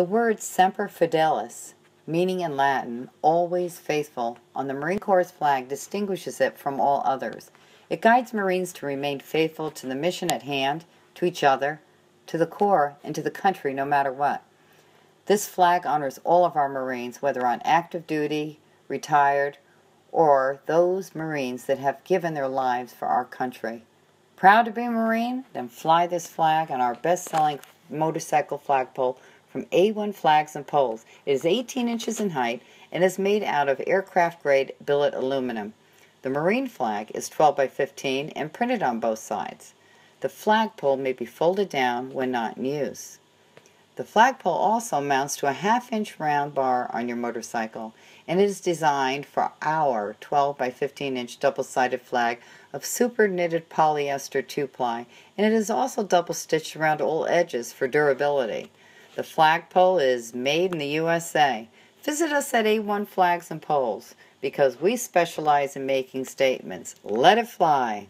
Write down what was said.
The word Semper Fidelis, meaning in Latin, always faithful, on the Marine Corps flag distinguishes it from all others. It guides Marines to remain faithful to the mission at hand, to each other, to the Corps, and to the country no matter what. This flag honors all of our Marines, whether on active duty, retired, or those Marines that have given their lives for our country. Proud to be a Marine? Then fly this flag on our best-selling motorcycle flagpole from A1 Flags and Poles. It is 18 inches in height and is made out of aircraft-grade billet aluminum. The Marine flag is 12 by 15 and printed on both sides. The flagpole may be folded down when not in use. The flagpole also mounts to a half-inch round bar on your motorcycle, and it is designed for our 12 by 15-inch double-sided flag of super knitted polyester 2-ply, and it is also double-stitched around all edges for durability. The flagpole is made in the USA. Visit us at A1 Flags and Poles because we specialize in making statements. Let it fly!